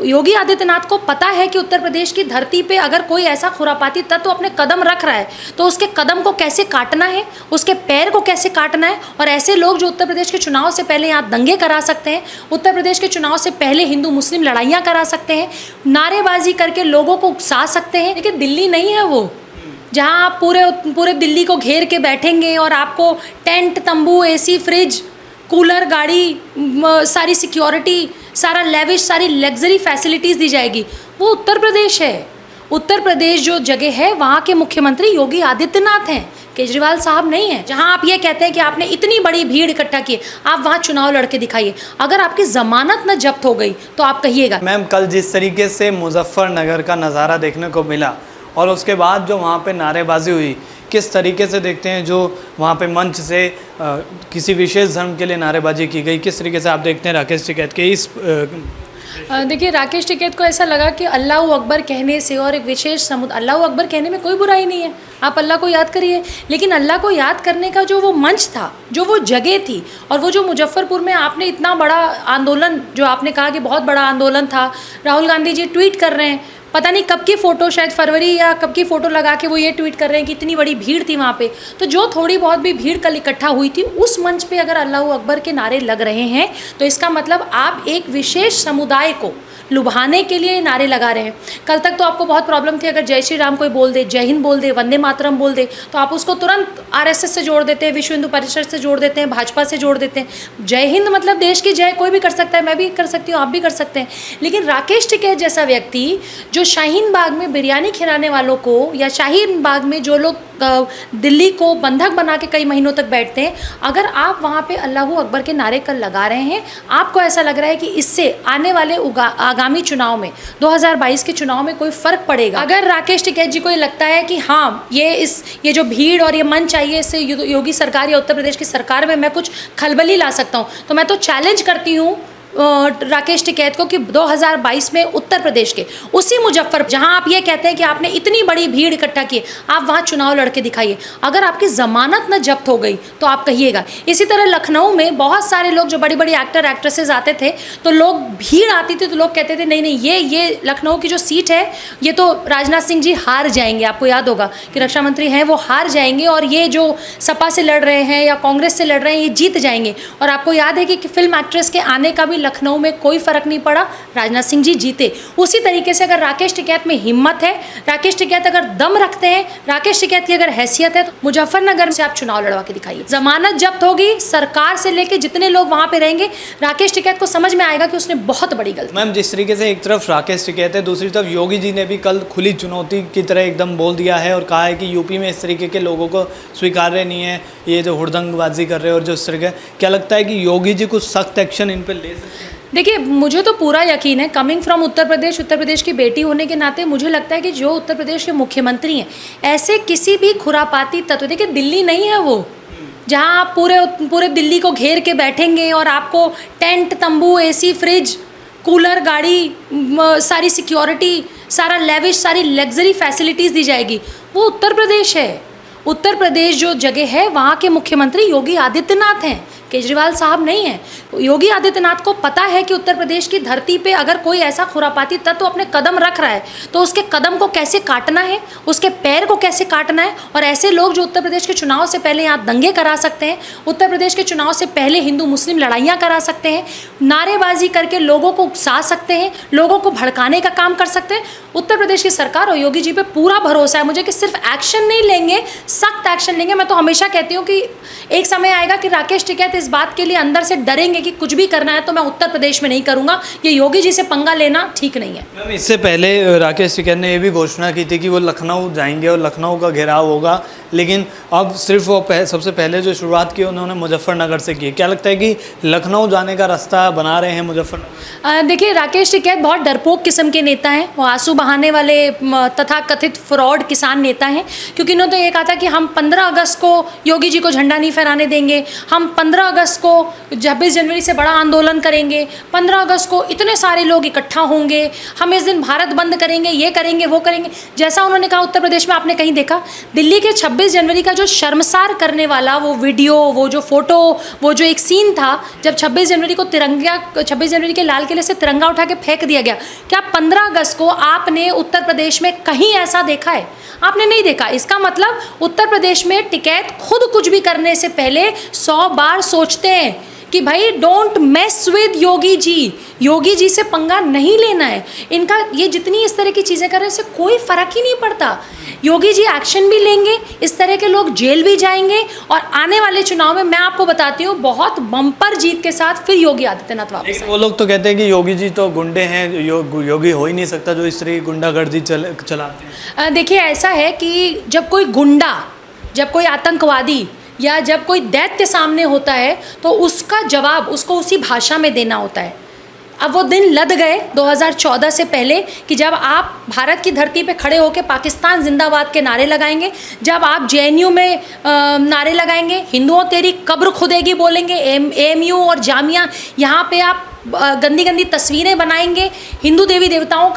योगी आदित्यनाथ को पता है कि उत्तर प्रदेश की धरती पे अगर कोई ऐसा खुरापाती तत्व अपने कदम रख रहा है तो उसके कदम को कैसे काटना है, उसके पैर को कैसे काटना है। और ऐसे लोग जो उत्तर प्रदेश के चुनाव से पहले यहाँ दंगे करा सकते हैं, उत्तर प्रदेश के चुनाव से पहले हिंदू मुस्लिम लड़ाइयाँ करा सकते हैं, नारेबाजी करके लोगों को उकसा सकते हैं। लेकिन दिल्ली नहीं है वो जहाँ आप पूरे दिल्ली को घेर के बैठेंगे और आपको टेंट, तंबू, एसी, फ्रिज, कूलर, गाड़ी, सारी सिक्योरिटी, सारा लेविश, सारी लग्जरी फैसिलिटीज़ दी जाएगी। वो उत्तर प्रदेश है। उत्तर प्रदेश जो जगह है वहाँ के मुख्यमंत्री योगी आदित्यनाथ हैं, केजरीवाल साहब नहीं है। जहाँ आप ये कहते हैं कि आपने इतनी बड़ी भीड़ इकट्ठा की, आप वहाँ चुनाव लड़के दिखाइए। अगर आपकी ज़मानत न जब्त हो गई तो आप कहिएगा। मैम, कल जिस तरीके से मुजफ्फरनगर का नज़ारा देखने को मिला और उसके बाद जो वहाँ पे नारेबाजी हुई, किस तरीके से देखते हैं जो वहाँ पे मंच से किसी विशेष धर्म के लिए नारेबाजी की गई, किस तरीके से आप देखते हैं राकेश टिकैत के इस देखिए, राकेश टिकैत को ऐसा लगा कि अल्लाह अकबर कहने से और एक विशेष समुदाय, अल्लाह अकबर कहने में कोई बुराई नहीं है, आप अल्लाह को याद करिए, लेकिन अल्लाह को याद करने का जो वो मंच था, जो वो जगह थी, और वो जो मुजफ्फरपुर में आपने इतना बड़ा आंदोलन, जो आपने कहा कि बहुत बड़ा आंदोलन था, राहुल गांधी जी ट्वीट कर रहे हैं, पता नहीं कब की फ़ोटो, शायद फरवरी या कब की फ़ोटो लगा के वो ये ट्वीट कर रहे हैं कि इतनी बड़ी भीड़ थी वहाँ पे। तो जो थोड़ी बहुत भी भीड़ कल इकट्ठा हुई थी, उस मंच पे अगर अल्लाह अकबर के नारे लग रहे हैं तो इसका मतलब आप एक विशेष समुदाय को लुभाने के लिए नारे लगा रहे हैं। कल तक तो आपको बहुत प्रॉब्लम थी, अगर जय श्री राम कोई बोल दे, जय हिंद बोल दे, वंदे मातरम बोल दे, तो आप उसको तुरंत आरएसएस से जोड़ देते हैं, विश्व हिंदू परिषद से जोड़ देते हैं, भाजपा से जोड़ देते हैं। जय हिंद मतलब देश की जय, कोई भी कर सकता है, मैं भी कर सकती हूँ, आप भी कर सकते हैं। लेकिन राकेश टिकैत जैसा व्यक्ति जो शाहीन बाग में बिरयानी खिलाने वालों को, या शाहीन बाग में जो लोग दिल्ली को बंधक बना के कई महीनों तक बैठते हैं, अगर आप वहाँ पे अल्लाह अकबर के नारे कल लगा रहे हैं, आपको ऐसा लग रहा है कि इससे आने वाले आगामी चुनाव में, 2022 के चुनाव में कोई फर्क पड़ेगा। अगर राकेश टिकैत जी को ये लगता है कि हाँ, ये जो भीड़ और ये मन चाहिए, इससे योगी सरकार या उत्तर प्रदेश की सरकार में मैं कुछ खलबली ला सकता हूँ, तो मैं तो चैलेंज करती हूँ राकेश टिकैत को कि 2022 में उत्तर प्रदेश के उसी मुजफ्फर, जहां आप ये कहते हैं कि आपने इतनी बड़ी भीड़ इकट्ठा की, आप वहां चुनाव लड़के दिखाइए। अगर आपकी ज़मानत न जब्त हो गई तो आप कहिएगा। इसी तरह लखनऊ में बहुत सारे लोग, जो बड़ी बड़ी एक्टर एक्ट्रेसेस आते थे, तो लोग, भीड़ आती थी तो लोग कहते थे नहीं नहीं, ये लखनऊ की जो सीट है, ये तो राजनाथ सिंह जी हार जाएंगे। आपको याद होगा कि रक्षा मंत्री हैं, वो हार जाएंगे, और ये जो सपा से लड़ रहे हैं या कांग्रेस से लड़ रहे हैं, ये जीत जाएंगे। और आपको याद है कि फिल्म एक्ट्रेस के आने का भी लखनऊ में कोई फर्क नहीं पड़ा, राजनाथ सिंह जी जीते। उसी तरीके से अगर राकेश टिकैत में हिम्मत है, राकेश टिकैत अगर दम रखते हैं, राकेश टिकैत की अगर हैसियत है, तो मुजफ्फरनगर से आप चुनाव लड़वा के दिखाइए। जमानत जब्त होगी, सरकार से लेके जितने लोग वहां पे रहेंगे, राकेश टिकैत को समझ में आएगा कि उसने बहुत बड़ी गलती। मैम, जिस तरीके से एक तरफ राकेश टिकैत है, दूसरी तरफ योगी जी ने भी कल खुली चुनौती की तरह एकदम बोल दिया है और कहा है कि यूपी में इस तरीके के लोगों को स्वीकार्य नहीं है, ये जो हुड़दंगबाजी कर रहे हैं और जो इस तरह, क्या लगता है कि योगी जी कुछ सख्त एक्शन इन पर ले सकते हैं? देखिए, मुझे तो पूरा यकीन है, कमिंग फ्रॉम उत्तर प्रदेश की बेटी होने के नाते मुझे लगता है कि जो उत्तर प्रदेश के मुख्यमंत्री हैं, ऐसे किसी भी खुरापाती तत्व, देखिए दिल्ली नहीं है वो जहाँ आप पूरे दिल्ली को घेर के बैठेंगे और आपको टेंट, तंबू, एसी, फ्रिज, कूलर, गाड़ी, सारी सिक्योरिटी, सारा लेविश, सारी लग्जरी फैसिलिटीज़ दी जाएगी। वो उत्तर प्रदेश है। उत्तर प्रदेश जो जगह है वहाँ के मुख्यमंत्री योगी आदित्यनाथ हैं, केजरीवाल साहब नहीं है। योगी आदित्यनाथ को पता है कि उत्तर प्रदेश की धरती पे अगर कोई ऐसा खुरापाती तत्व अपने कदम रख रहा है तो उसके कदम को कैसे काटना है, उसके पैर को कैसे काटना है। और ऐसे लोग जो उत्तर प्रदेश के चुनाव से पहले यहाँ दंगे करा सकते हैं, उत्तर प्रदेश के चुनाव से पहले हिंदू मुस्लिम लड़ाइयाँ करा सकते हैं, नारेबाजी करके लोगों को उकसा सकते हैं, लोगों को भड़काने का काम कर सकते हैं। उत्तर प्रदेश की सरकार और योगी जी पे पूरा भरोसा है मुझे कि सिर्फ एक्शन नहीं लेंगे, सख्त एक्शन लेंगे। मैं तो हमेशा कहती हूँ कि एक समय आएगा कि राकेश टिकैत इस बात के लिए अंदर से डरेंगे कि कुछ भी करना है तो मैं उत्तर प्रदेश में नहीं करूंगा, ये योगी जी से पंगा लेना ठीक नहीं है। मैम, इससे पहले राकेश टिकैत ने ये भी घोषणा की थी कि वो लखनऊ जाएंगे और लखनऊ का घेराव होगा, लेकिन अब सिर्फ वो सबसे पहले जो शुरुआत की उन्होंने मुजफ्फरनगर से की। क्या लगता है कि लखनऊ जाने का रास्ता बना रहे हैं मुजफ्फरनगर? देखिए, राकेश टिकैत बहुत डरपोक किस्म के नेता हैं, वो आंसू बहाने वाले तथा कथित फ्रॉड किसान नेता हैं, क्योंकि इन्होंने तो ये कहा था कि हम 15 अगस्त को योगी जी को झंडा नहीं फहराने देंगे, हम 15 अगस्त को 26 जनवरी से बड़ा आंदोलन करेंगे, 15 अगस्त को इतने सारे लोग इकट्ठा होंगे, हम इस दिन भारत बंद करेंगे, ये करेंगे, वो करेंगे। जैसा उन्होंने कहा उत्तर प्रदेश में आपने कहीं देखा? दिल्ली के 26 जनवरी का जो शर्मसार करने वाला वो वीडियो, वो जो फोटो, वो जो एक सीन था जब 26 जनवरी को 26 जनवरी के लाल किले से तिरंगा उठा के फेंक दिया गया, क्या 15 अगस्त को आपने उत्तर प्रदेश में कहीं ऐसा देखा है? आपने नहीं देखा। इसका मतलब उत्तर प्रदेश में टिकैत खुद कुछ भी करने से पहले 100 बार सोचते हैं कि भाई don't mess with Yogi ji, Yogi ji से पंगा नहीं लेना है। इनका ये जितनी इस तरह की चीज़ें कर रहे हैं इससे कोई फ़र्क ही नहीं पड़ता। योगी जी एक्शन भी लेंगे, इस तरह के लोग जेल भी जाएंगे, और आने वाले चुनाव में मैं आपको बताती हूँ बहुत बम्पर जीत के साथ फिर योगी आदित्यनाथ वापस लेकिन वो लोग तो कहते हैं कि योगी जी तो गुंडे हैं, योगी हो ही नहीं सकता जो इस तरह की गुंडागर्दी चलाते हैं। देखिए ऐसा है कि जब कोई गुंडा, जब कोई आतंकवादी या जब कोई दैत्य सामने होता है तो उसका जवाब उसको उसी भाषा में देना होता है। अब वो दिन लद गए 2014 से पहले कि जब आप भारत की धरती पे खड़े होकर पाकिस्तान जिंदाबाद के नारे लगाएंगे, जब आप JNU में नारे लगाएंगे, हिंदुओं तेरी कब्र खुदेगी बोलेंगे, AMU और जामिया यहाँ पे आप गंदी गंदी तस्वीरें बनाएंगे, हिंदू देवी देवताओं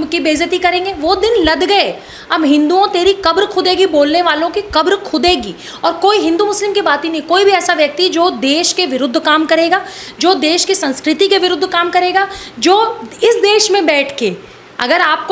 की बेइज्जती करेंगे, वो दिन लद गए। अब हिंदुओं तेरी कब्र खुदेगी बोलने वालों की कब्र खुदेगी, और कोई हिंदू मुस्लिम की बात ही नहीं। कोई भी ऐसा व्यक्ति जो देश के विरुद्ध काम करेगा, जो देश की संस्कृति के विरुद्ध काम करेगा, जो इस देश में बैठ के अगर आप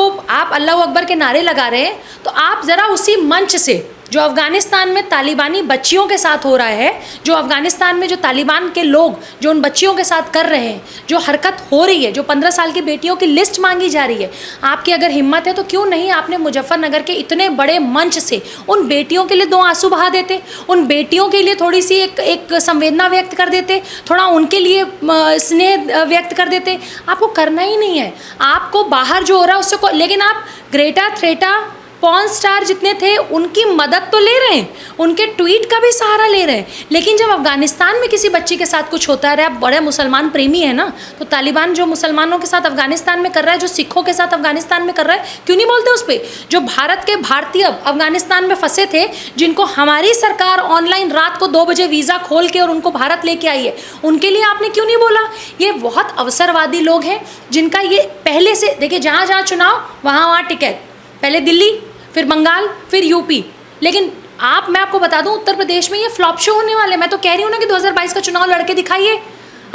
अल्लाह अकबर के नारे लगा रहे हैं तो आप ज़रा उसी मंच से जो अफ़गानिस्तान में तालिबानी बच्चियों के साथ हो रहा है, जो अफ़गानिस्तान में जो तालिबान के लोग जो उन बच्चियों के साथ कर रहे हैं, जो हरकत हो रही है, जो 15 साल की बेटियों की लिस्ट मांगी जा रही है, आपकी अगर हिम्मत है तो क्यों नहीं आपने मुजफ्फरनगर के इतने बड़े मंच से उन बेटियों के लिए 2 आंसू बहा देते, उन बेटियों के लिए थोड़ी सी एक संवेदना व्यक्त कर देते, थोड़ा उनके लिए स्नेह व्यक्त कर देते। आपको करना ही नहीं है। आपको बाहर जो हो रहा है उससे लेकिन आप ग्रेटा थ्रेटा पॉर्न स्टार जितने थे उनकी मदद तो ले रहे हैं, उनके ट्वीट का भी सहारा ले रहे हैं, लेकिन जब अफ़गानिस्तान में किसी बच्ची के साथ कुछ होता है, आप बड़े मुसलमान प्रेमी है ना, तो तालिबान जो मुसलमानों के साथ अफ़गानिस्तान में कर रहा है, जो सिखों के साथ अफ़गानिस्तान में कर रहा है, क्यों नहीं बोलते उस पर? जो भारत के भारतीय अफ़गानिस्तान में फंसे थे, जिनको हमारी सरकार ऑनलाइन रात को 2 बजे वीज़ा खोल के और उनको भारत लेके आई है, उनके लिए आपने क्यों नहीं बोला? ये बहुत अवसरवादी लोग हैं जिनका ये पहले से, देखिए जहाँ जहाँ चुनाव वहाँ टिकैत, पहले दिल्ली, फिर बंगाल, फिर यूपी। लेकिन मैं आपको बता दूं उत्तर प्रदेश में ये फ्लॉप शो होने वाले। मैं तो कह रही हूँ ना कि 2022 का चुनाव लड़के दिखाइए।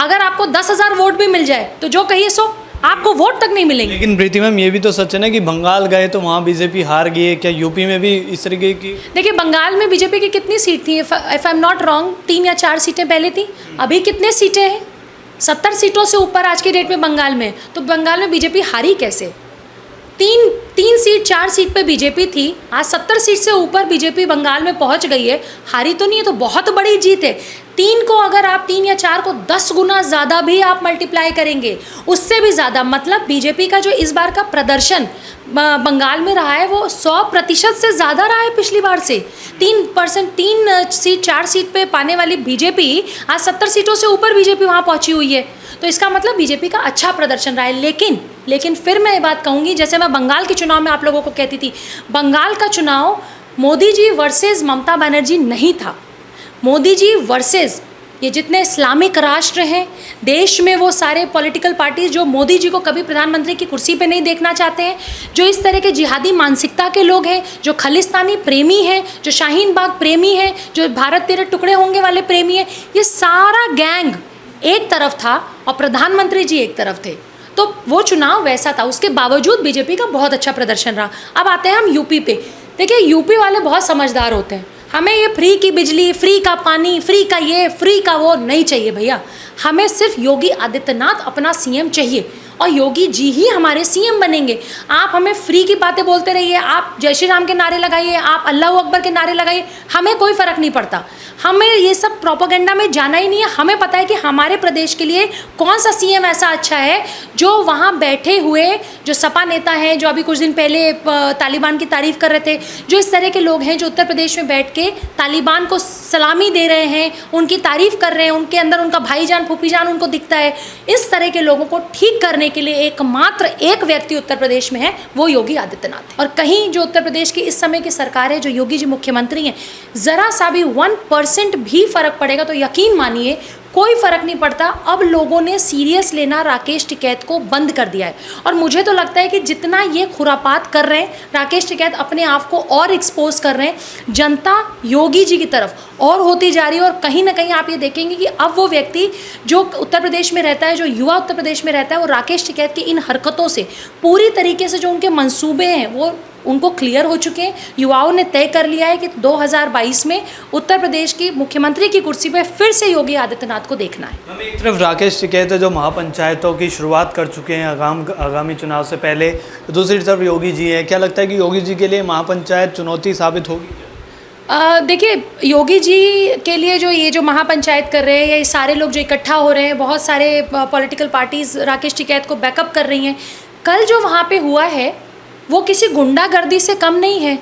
अगर आपको 10,000 वोट भी मिल जाए तो जो कहिए सो, आपको वोट तक नहीं मिलेंगे। लेकिन प्रीति मैम ये भी तो सच है ना कि बंगाल गए तो वहाँ बीजेपी हार गई है, क्या यूपी में भी इस तरीके की? देखिए बंगाल में बीजेपी की कितनी सीट थी? If I am not wrong 3 या 4 सीटें पहले थी। अभी कितने सीटें हैं? 70 सीटों से ऊपर आज की डेट में बंगाल में। तो बंगाल में बीजेपी हारी कैसे? 3 सीट 4 सीट पे बीजेपी थी, आज 70 सीट से ऊपर बीजेपी बंगाल में पहुंच गई है। हारी तो नहीं है, तो बहुत बड़ी जीत है। 3 को अगर आप 3 या 4 को 10 गुना ज़्यादा भी आप मल्टीप्लाई करेंगे, उससे भी ज़्यादा, मतलब बीजेपी का जो इस बार का प्रदर्शन बंगाल में रहा है वो 100% से ज़्यादा रहा है पिछली बार से। 3 सीट 4 सीट पे पाने वाली बीजेपी आज 70 सीटों से ऊपर बीजेपी वहाँ पहुँची हुई है। तो इसका मतलब बीजेपी का अच्छा प्रदर्शन रहा है। लेकिन फिर मैं ये बात कहूँगी, जैसे मैं बंगाल के चुनाव में आप लोगों को कहती थी, बंगाल का चुनाव मोदी जी वर्सेस ममता बनर्जी नहीं था। मोदी जी वर्सेस ये जितने इस्लामिक राष्ट्र हैं देश में, वो सारे पॉलिटिकल पार्टीज जो मोदी जी को कभी प्रधानमंत्री की कुर्सी पे नहीं देखना चाहते हैं, जो इस तरह के जिहादी मानसिकता के लोग हैं, जो खालिस्तानी प्रेमी हैं, जो शाहीन बाग प्रेमी हैं, जो भारत तेरे टुकड़े होंगे वाले प्रेमी हैं, ये सारा गैंग एक तरफ था और प्रधानमंत्री जी एक तरफ थे। तो वो चुनाव वैसा था। उसके बावजूद बीजेपी का बहुत अच्छा प्रदर्शन रहा। अब आते हैं हम यूपी पे। देखिए यूपी वाले बहुत समझदार होते हैं। हमें ये फ्री की बिजली, फ्री का पानी, फ्री का ये, फ्री का वो नहीं चाहिए भैया। हमें सिर्फ योगी आदित्यनाथ अपना सीएम चाहिए और योगी जी ही हमारे सीएम बनेंगे। आप हमें फ्री की बातें बोलते रहिए, आप जय श्री राम के नारे लगाइए, आप अल्लाह अकबर के नारे लगाइए, हमें कोई फ़र्क नहीं पड़ता। हमें ये सब प्रोपेगेंडा में जाना ही नहीं है। हमें पता है कि हमारे प्रदेश के लिए कौन सा सीएम ऐसा अच्छा है जो वहाँ बैठे हुए जो सपा नेता हैं, जो अभी कुछ दिन पहले तालिबान की तारीफ़ कर रहे थे, जो इस तरह के लोग हैं जो उत्तर प्रदेश में बैठ के तालिबान को सलामी दे रहे हैं, उनकी तारीफ़ कर रहे हैं, उनके अंदर उनका भाईजान फूफीजान उनको दिखता है। इस तरह के लोगों को ठीक करने के लिए एकमात्र एक व्यक्ति उत्तर प्रदेश में है, वो योगी आदित्यनाथ है। और कहीं जो उत्तर प्रदेश की इस समय की सरकार है, जो योगी जी मुख्यमंत्री हैं, ज़रा सा भी 1% भी फ़र्क पड़ेगा तो यकीन मानिए कोई फ़र्क नहीं पड़ता। अब लोगों ने सीरियस लेना राकेश टिकैत को बंद कर दिया है और मुझे तो लगता है कि जितना ये खुरापात कर रहे हैं राकेश टिकैत अपने आप को और एक्सपोज कर रहे हैं, जनता योगी जी की तरफ और होती जा रही है। और कहीं ना कहीं आप ये देखेंगे कि अब वो व्यक्ति जो उत्तर प्रदेश में रहता है, जो युवा उत्तर प्रदेश में रहता है, वो राकेश टिकैत की इन हरकतों से पूरी तरीके से जो उनके मंसूबे हैं वो उनको क्लियर हो चुके हैं। युवाओं ने तय कर लिया है कि 2022 में उत्तर प्रदेश की मुख्यमंत्री की कुर्सी पर फिर से योगी आदित्यनाथ को देखना है। हम एक तरफ राकेश टिकैत जो महापंचायतों की शुरुआत कर चुके हैं आगामी चुनाव से पहले, दूसरी तरफ योगी जी हैं। क्या लगता है कि योगी जी के लिए महापंचायत चुनौती साबित होगी? देखिए, योगी जी के लिए जो महापंचायत कर रहे हैं, ये सारे लोग जो इकट्ठा हो रहे हैं, बहुत सारे पॉलिटिकल पार्टीज़ राकेश टिकैत को बैकअप कर रही हैं। कल जो वहाँ पे हुआ है वो किसी गुंडागर्दी से कम नहीं है।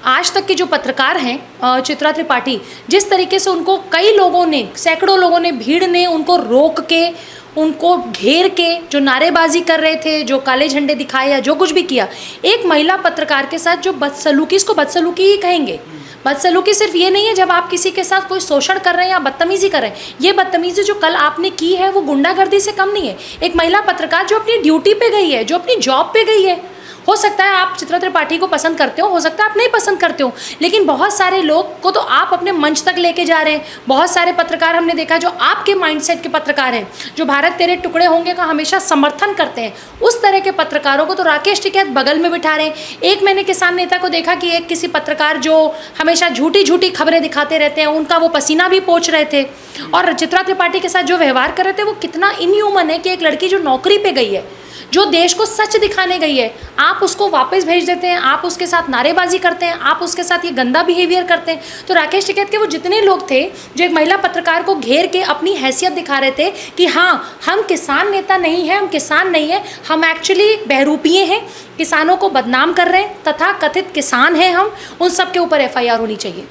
आज तक के जो पत्रकार हैं चित्रा त्रिपाठी, जिस तरीके से उनको कई लोगों ने, सैकड़ों लोगों ने, भीड़ ने उनको रोक के, उनको घेर के जो नारेबाजी कर रहे थे, जो काले झंडे दिखाए या जो कुछ भी किया, एक महिला पत्रकार के साथ जो बदसलूकी, इसको बदसलूकी ही कहेंगे। बदसलूकी सिर्फ ये नहीं है जब आप किसी के साथ कोई शोषण कर रहे हैं या बदतमीजी कर रहे हैं। ये बदतमीजी जो कल आपने की है वो गुंडागर्दी से कम नहीं है। एक महिला पत्रकार जो अपनी ड्यूटी पे गई है, जो अपनी जॉब पे गई है। हो सकता है आप चित्रा त्रिपाठी को पसंद करते हो सकता है आप नहीं पसंद करते हो, लेकिन बहुत सारे लोग को तो आप अपने मंच तक लेके जा रहे हैं। बहुत सारे पत्रकार हमने देखा जो आपके माइंडसेट के पत्रकार हैं, जो भारत तेरे टुकड़े होंगे का हमेशा समर्थन करते हैं, उस तरह के पत्रकारों को तो राकेश टिकैत बगल में बिठा रहे हैं। एक मैंने किसान नेता को देखा कि एक किसी पत्रकार जो हमेशा झूठी झूठी खबरें दिखाते रहते हैं, उनका वो पसीना भी पोंछ रहे थे। और चित्रा त्रिपाठी के साथ जो व्यवहार कर रहे थे वो कितना इनह्यूमन है कि एक लड़की जो नौकरी पे गई है, जो देश को सच दिखाने गई है, आप उसको वापस भेज देते हैं, आप उसके साथ नारेबाजी करते हैं, आप उसके साथ ये गंदा बिहेवियर करते हैं। तो राकेश टिकैत के वो जितने लोग थे जो एक महिला पत्रकार को घेर के अपनी हैसियत दिखा रहे थे कि हाँ हम किसान नेता नहीं हैं, हम किसान नहीं हैं, हम एक्चुअली बहरूपिये हैं, किसानों को बदनाम कर रहे हैं, तथा कथित किसान हैं हम, उन सब के ऊपर FIR होनी चाहिए।